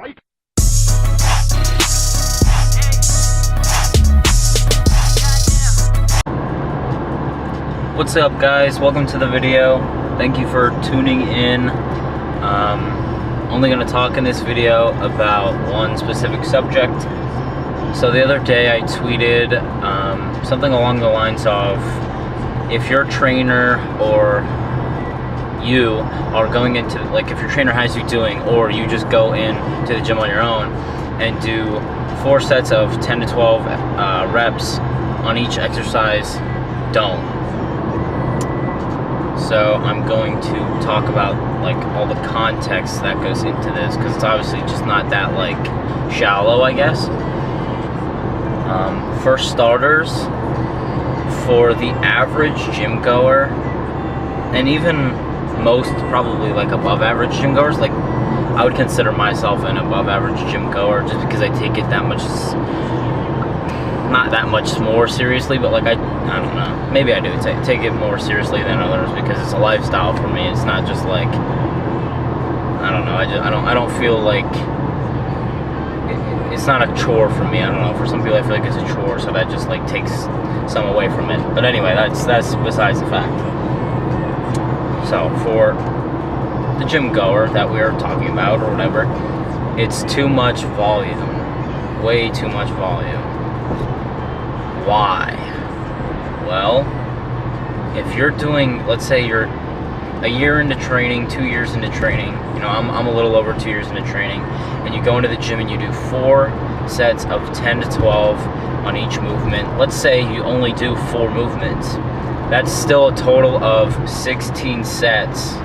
Fight! What's up, guys? Welcome to the video. Thank you for tuning in. Only going to talk in this video about one specific subject. So the other day I tweeted something along the lines of, if your trainer or you are going into, like, if your trainer has you doing, or you just go in to the gym on your own and do 4 sets of 10 to 12 reps on each exercise, don't. So I'm going to talk about, like, all the context that goes into this, because it's obviously just not that, like, shallow, I guess. For starters, for the average gym goer, and even most probably like above average gym goers, like, I would consider myself an above average gym goer just because I take it that much, not that much more seriously, but like I don't know, maybe I do take it more seriously than others because it's a lifestyle for me. It's not just like, I don't know, I don't feel like it's not a chore for me. I don't know, for some people I feel like it's a chore, so that just like takes some away from it. But anyway, that's besides the fact. So for the gym goer that we are talking about, or whatever, it's too much volume, way too much volume. Why? Well, if you're doing, let's say you're a year into training, 2 years into training, you know, I'm a little over 2 years into training, and you go into the gym and you do 4 sets of 10 to 12 on each movement. Let's say you only do 4 movements. That's still a total of 16 sets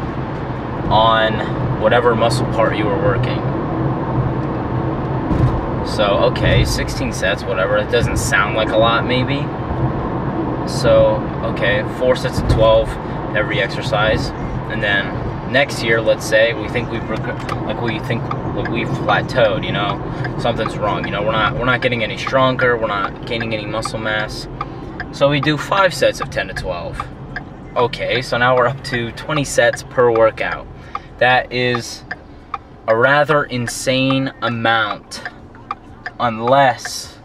on whatever muscle part you were working. So, okay, 16 sets, whatever. It doesn't sound like a lot, maybe. So, okay, 4 sets of 12 every exercise. And then next year, let's say, we think we've plateaued, you know, something's wrong. You know, we're not getting any stronger, we're not gaining any muscle mass. So we do 5 sets of 10 to 12. Okay, so now we're up to 20 sets per workout. That is a rather insane amount, unless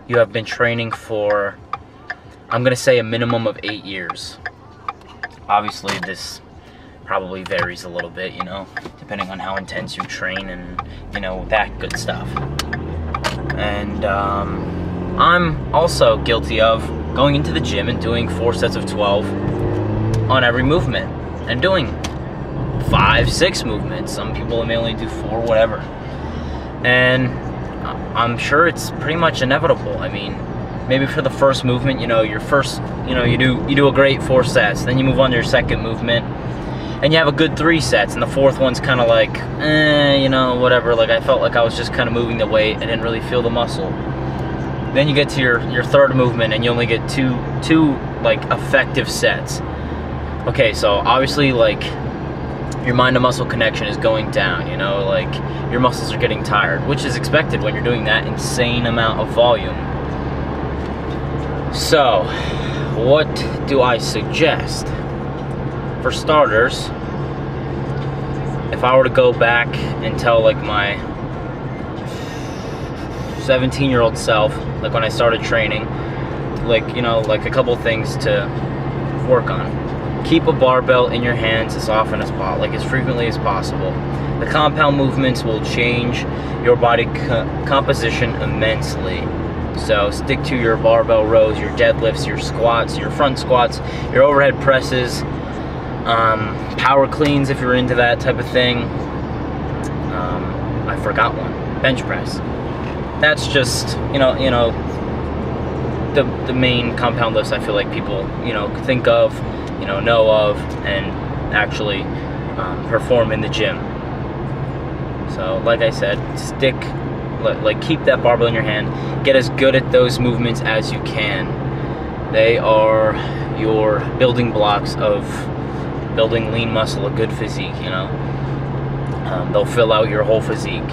you have been training for, I'm going to say, a minimum of 8 years. Obviously, this probably varies a little bit, you know, depending on how intense you train and, you know, that good stuff. And I'm also guilty of going into the gym and doing 4 sets of 12 on every movement, and doing 5, 6 movements. Some people may only do 4, whatever. And I'm sure it's pretty much inevitable. I mean, maybe for the first movement, you know, you do a great 4 sets, then you move on to your second movement, and you have a good 3 sets, and the 4th one's kind of like, you know, whatever. Like, I felt like I was just kind of moving the weight. I didn't really feel the muscle. Then you get to your 3rd movement, and you only get two like effective sets. Okay, so obviously, like, your mind to muscle connection is going down, you know, like, your muscles are getting tired, which is expected when you're doing that insane amount of volume. So, what do I suggest? For starters, if I were to go back and tell, like, my 17-year-old self, like, when I started training, like, you know, like, a couple things to work on. Keep a barbell in your hands as often as possible, like, as frequently as possible. The compound movements will change your body composition immensely. So stick to your barbell rows, your deadlifts, your squats, your front squats, your overhead presses, power cleans if you're into that type of thing. I forgot one. Bench press. That's just, you know, the main compound lifts I feel like people, you know, think of, you know of, and actually perform in the gym. So, like I said, keep that barbell in your hand. Get as good at those movements as you can. They are your building blocks of building lean muscle, a good physique, you know. They'll fill out your whole physique.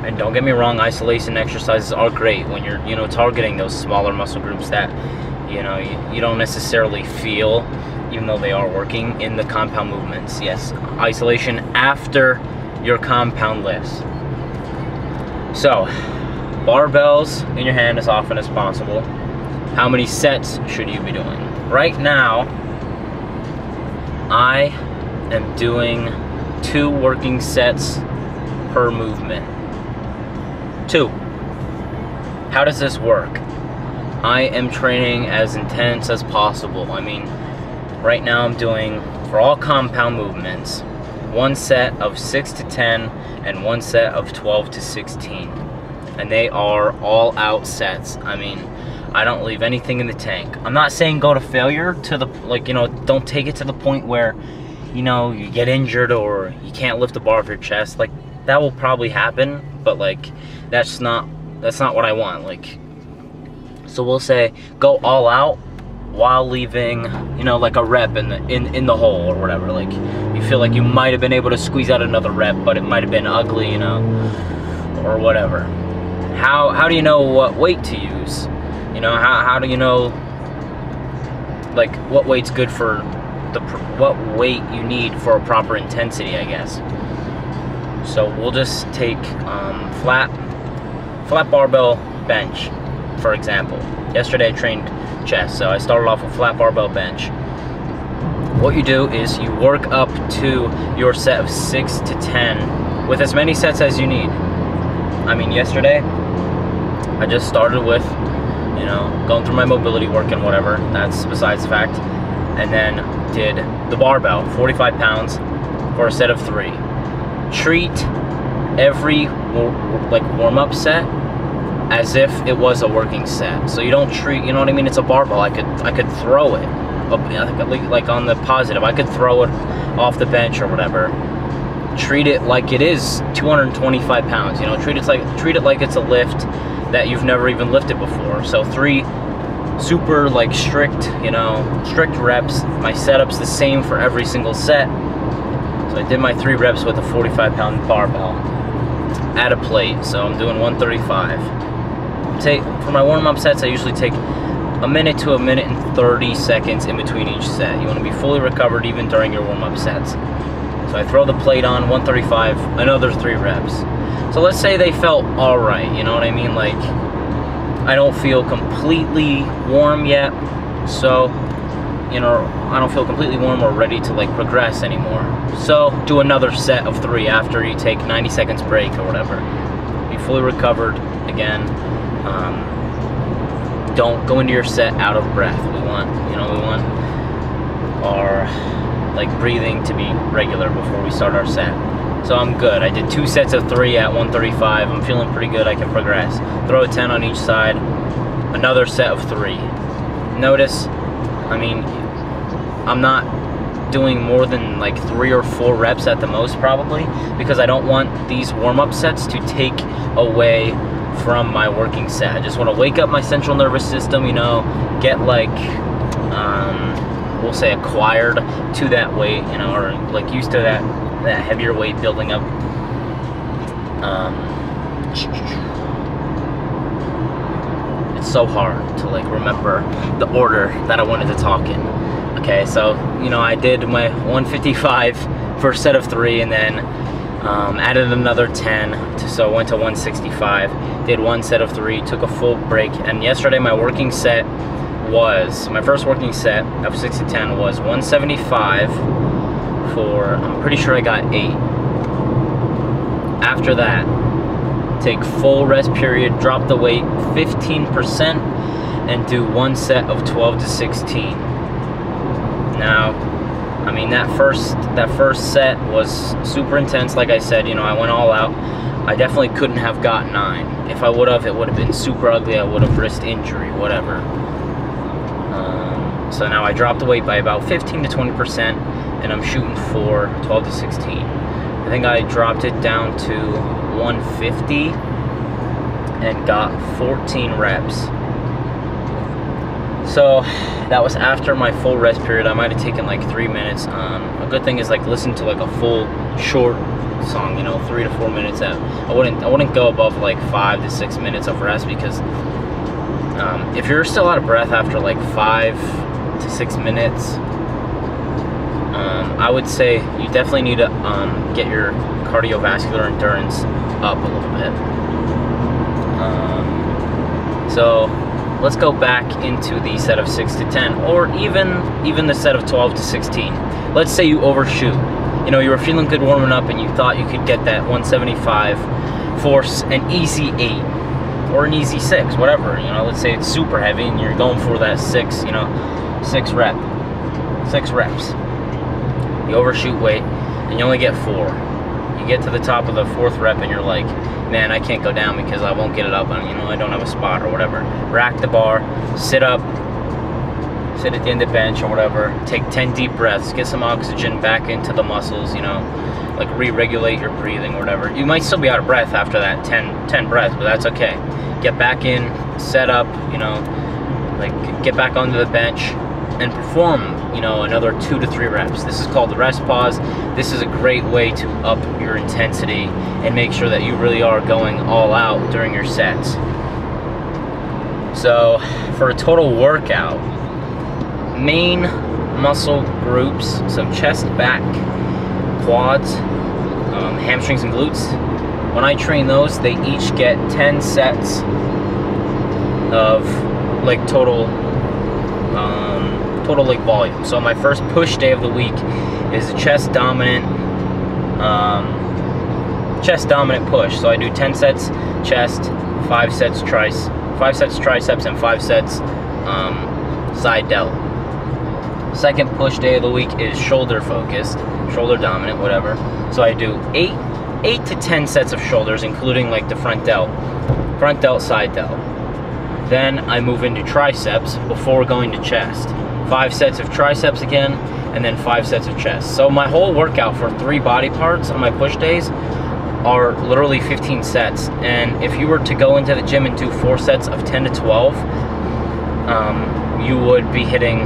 And don't get me wrong, isolation exercises are great when you're, you know, targeting those smaller muscle groups that, you know, you don't necessarily feel, even though they are working in the compound movements. Yes, isolation after your compound lifts. So, barbells in your hand as often as possible. How many sets should you be doing? Right now, I am doing 2 working sets per movement. 2. How does this work? I am training as intense as possible. I mean, right now I'm doing, for all compound movements, 1 set of 6 to 10 and 1 set of 12 to 16. And they are all out sets. I mean, I don't leave anything in the tank. I'm not saying go to failure to the, like, you know, don't take it to the point where, you know, you get injured or you can't lift the bar off your chest. Like, that will probably happen, but like, that's not what I want. Like, so we'll say go all out while leaving, you know, like a rep in the hole or whatever. Like, you feel like you might have been able to squeeze out another rep, but it might have been ugly, you know, or whatever. How do you know what weight to use? You know, how do you know, like, what weight's good for what weight you need for a proper intensity, I guess. So we'll just take flat barbell bench, for example. Yesterday I trained chest, so I started off with flat barbell bench. What you do is you work up to your set of 6 to 10 with as many sets as you need. I mean, yesterday I just started with, you know, going through my mobility work and whatever, that's besides the fact, and then did the barbell, 45 pounds for a set of 3. Treat every warm-up set as if it was a working set. So you don't treat, you know what I mean? It's a barbell. I could throw it, like on the positive. I could throw it off the bench or whatever. Treat it like it is 225 pounds. You know, treat it like it's a lift that you've never even lifted before. So 3 super like strict reps. My setup's the same for every single set. So I did my 3 reps with a 45-pound barbell at a plate. So I'm doing 135. For my warm-up sets, I usually take a minute to a minute and 30 seconds in between each set. You want to be fully recovered even during your warm-up sets. So I throw the plate on, 135, another 3 reps. So let's say they felt all right, you know what I mean? Like, I don't feel completely warm yet, so, you know, I don't feel completely warm or ready to like progress anymore. So do another set of 3 after you take 90 seconds break or whatever. Be fully recovered again. Don't go into your set out of breath. We want our like breathing to be regular before we start our set. So I'm good. I did 2 sets of 3 at 135. I'm feeling pretty good. I can progress. Throw a 10 on each side. Another set of 3. Notice, I mean, I'm not doing more than like 3 or 4 reps at the most probably, because I don't want these warm-up sets to take away from my working set. I just want to wake up my central nervous system, you know, get like, we'll say acquired to that weight, you know, or like used to that heavier weight building up. It's so hard to like remember the order that I wanted to talk in. Okay, so, you know, I did my 155 for a set of 3, and then added another 10, so I went to 165, did 1 set of 3, took a full break, and yesterday my first working set of 6 to 10 was 175 for, I'm pretty sure I got 8. After that, take full rest period, drop the weight 15%, and do 1 set of 12 to 16. Now, I mean, that first set was super intense. Like I said, you know, I went all out. I definitely couldn't have got 9. If I would have, it would have been super ugly. I would have risked injury, whatever. So now I dropped the weight by about 15 to 20%, and I'm shooting for 12 to 16. I think I dropped it down to 150 and got 14 reps. So that was after my full rest period. I might have taken like 3 minutes. A good thing is like listen to like a full short song, you know, 3 to 4 minutes. I wouldn't go above like 5 to 6 minutes of rest, because if you're still out of breath after like 5 to 6 minutes, I would say you definitely need to get your cardiovascular endurance up a little bit. So let's go back into the set of 6 to 10, or even the set of 12 to 16. Let's say you overshoot. You know, you were feeling good warming up and you thought you could get that 175 for an easy 8 or an easy 6, whatever. You know, let's say it's super heavy and you're going for that 6 reps. You overshoot weight and you only get 4. You get to the top of the 4th rep and you're like, man, I can't go down because I won't get it up, and I don't have a spot or whatever. Rack the bar, sit up, sit at the end of the bench or whatever, take 10 deep breaths, get some oxygen back into the muscles, like re-regulate your breathing or whatever. You might still be out of breath after that 10 breaths, but that's okay. Get back in, set up, like get back onto the bench and perform, another 2 to 3 reps. This is called the rest pause. This is a great way to up your intensity and make sure that you really are going all out during your sets. So for a total workout, main muscle groups, so chest, back, quads, hamstrings and glutes. When I train those, they each get 10 sets of like total like volume. So my first push day of the week is a chest dominant push. So I do 10 sets chest, 5 sets triceps, and 5 sets side delt. Second push day of the week is shoulder focused, shoulder dominant, whatever. So I do 8 to 10 sets of shoulders, including like the front delt, side delt. Then I move into triceps before going to chest. 5 sets of triceps again, and then 5 sets of chest. So my whole workout for 3 body parts on my push days are literally 15 sets. And if you were to go into the gym and do 4 sets of 10 to 12, you would be hitting,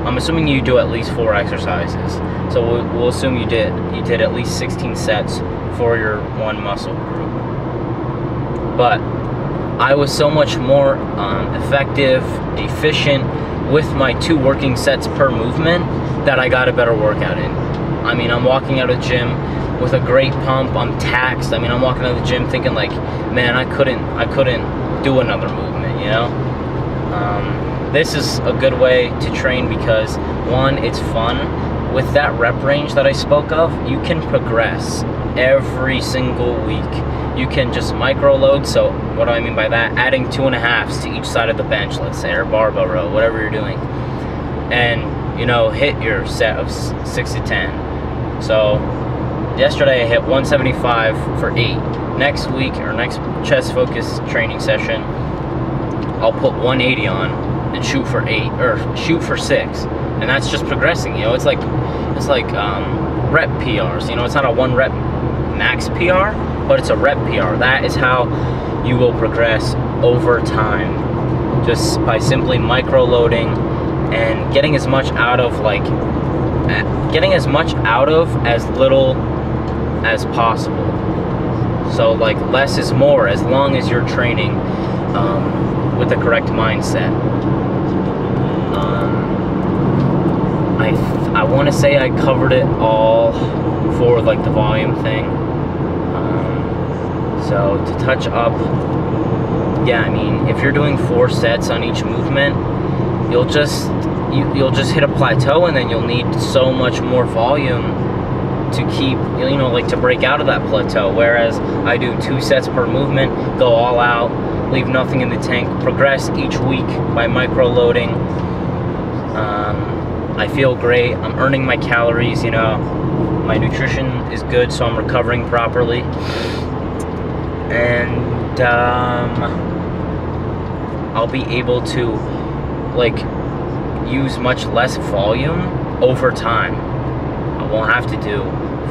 I'm assuming you do at least 4 exercises. So we'll assume you did at least 16 sets for your one muscle group. But I was so much more effective, efficient with my 2 working sets per movement that I got a better workout in. I mean, I'm walking out of the gym with a great pump. I'm taxed. I mean, I'm walking out of the gym thinking like, man, I couldn't do another movement, This is a good way to train because, one, it's fun. With that rep range that I spoke of, you can progress every single week. You can just micro load. So what do I mean by that? Adding 2.5s to each side of the bench, let's say, or barbell row, whatever you're doing, and hit your set of 6 to 10. So yesterday I hit 175 for 8. Next week or next chest focus training session, I'll put 180 on and shoot for 8 or shoot for 6, and that's just progressing. It's like rep PRs. It's not a 1 rep max PR, but it's a rep PR. That is how you will progress over time, just by simply micro loading and getting as much out of as little as possible. So like less is more, as long as you're training with the correct mindset. I want to say I covered it all for like the volume thing. So to touch up, yeah, I mean, if you're doing 4 sets on each movement, you'll just hit a plateau, and then you'll need so much more volume to keep, like to break out of that plateau. Whereas I do 2 sets per movement, go all out, leave nothing in the tank, progress each week by micro loading. I feel great. I'm earning my calories. My nutrition is good, so I'm recovering properly, and I'll be able to use much less volume over time. I won't have to do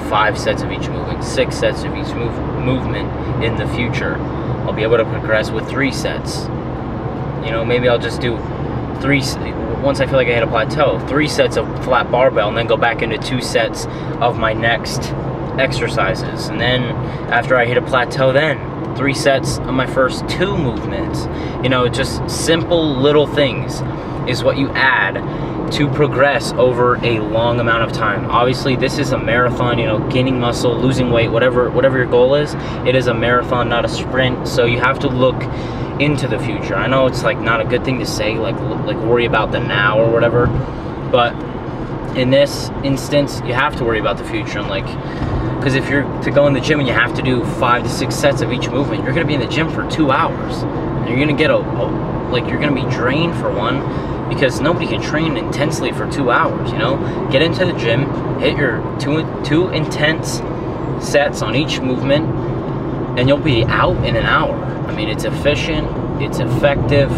5 sets of each movement, 6 sets of each movement in the future. I'll be able to progress with 3 sets. Maybe I'll just do 3, once I feel like I hit a plateau, 3 sets of flat barbell, and then go back into 2 sets of my next exercises. And then after I hit a plateau, then 3 sets of my first 2 movements. Just simple little things is what you add to progress over a long amount of time. Obviously, this is a marathon, you know, gaining muscle, losing weight, whatever your goal is, it is a marathon, not a sprint. So you have to look into the future. I know it's like not a good thing to say, like worry about the now or whatever, but in this instance, you have to worry about the future. And like, because if you're to go in the gym and you have to do 5 to 6 sets of each movement, you're gonna be in the gym for 2 hours. And you're gonna get you're gonna be drained for one, because nobody can train intensely for 2 hours, you know? Get into the gym, hit your two intense sets on each movement, and you'll be out in an hour. I mean, it's efficient, it's effective.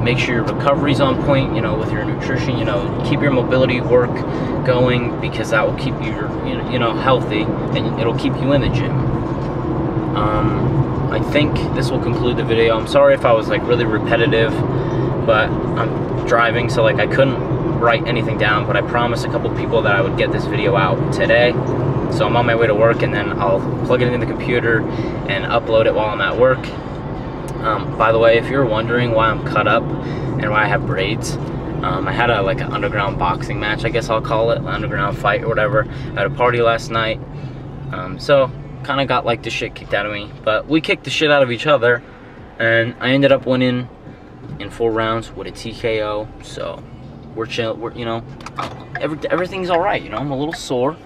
Make sure your recovery's on point, you know, with your nutrition, you know, keep your mobility work going, because that will keep you, you know, healthy, and it'll keep you in the gym. I think this will conclude the video. I'm sorry if I was like really repetitive, but I'm driving, so like I couldn't write anything down, but I promised a couple people that I would get this video out today. So I'm on my way to work, and then I'll plug it into the computer and upload it while I'm at work. By the way, if you're wondering why I'm cut up and why I have braids, I had an underground boxing match, I guess I'll call it, an underground fight or whatever, at a party last night. So kind of got like the shit kicked out of me, but we kicked the shit out of each other, and I ended up winning in 4 rounds with a TKO. So we're chill, you know, everything's all right. You know, I'm a little sore,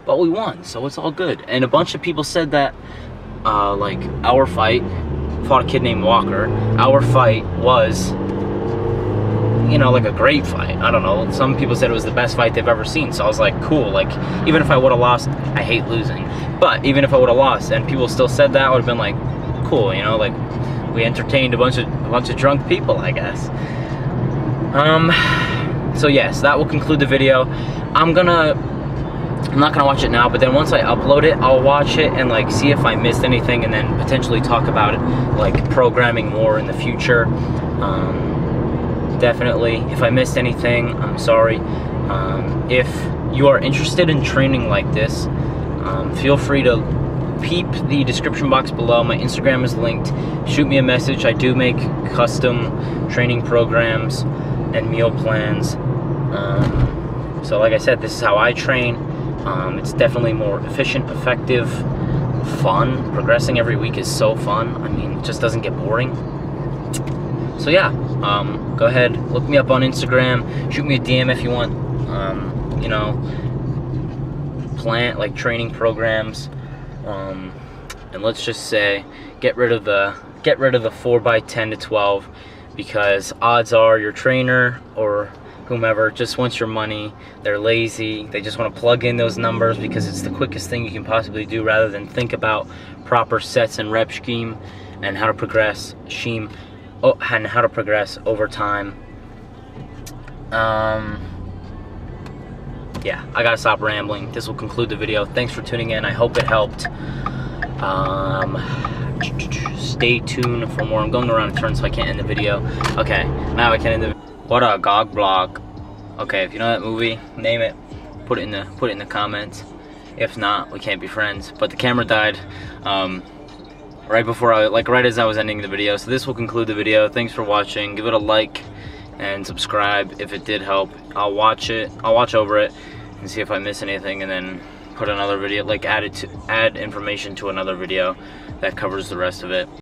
but we won, so it's all good. And a bunch of people said that like our fight, fought a kid named Walker, our fight was, you know, like a great fight. I don't know, some people said it was the best fight they've ever seen. So I was like, cool. Like, even if I would have lost, I hate losing, but even if I would have lost and people still said that, I would have been like, cool, you know, like we entertained a bunch of drunk people, I guess. So yes, that will conclude the video. I'm not gonna watch it now, but then once I upload it, I'll watch it and like see if I missed anything, and then potentially talk about it, like programming more in the future. Definitely, if I missed anything, I'm sorry. If you are interested in training like this, feel free to peep the description box below. My Instagram is linked. Shoot me a message. I do make custom training programs and meal plans. So like I said, this is how I train. It's definitely more efficient, effective, fun. Progressing every week is so fun. I mean, it just doesn't get boring. So yeah, go ahead, look me up on Instagram, shoot me a DM if you want, you know, plan like training programs, and let's just say get rid of the 4x10 to 12, because odds are your trainer or whomever just wants your money. They're lazy. They just want to plug in those numbers because it's the quickest thing you can possibly do, rather than think about proper sets and rep scheme and how to progress and how to progress over time. Yeah, I gotta stop rambling. This will conclude the video. Thanks for tuning in. I hope it helped. Stay tuned for more. I'm going around a turn, so I can't end the video. Okay, now I can end the video. What a Gog Blog. Okay, if you know that movie, name it. Put it in the comments. If not, we can't be friends. But the camera died right as I was ending the video. So this will conclude the video. Thanks for watching. Give it a like and subscribe if it did help. I'll watch over it and see if I miss anything, and then put another video, like add information to another video that covers the rest of it.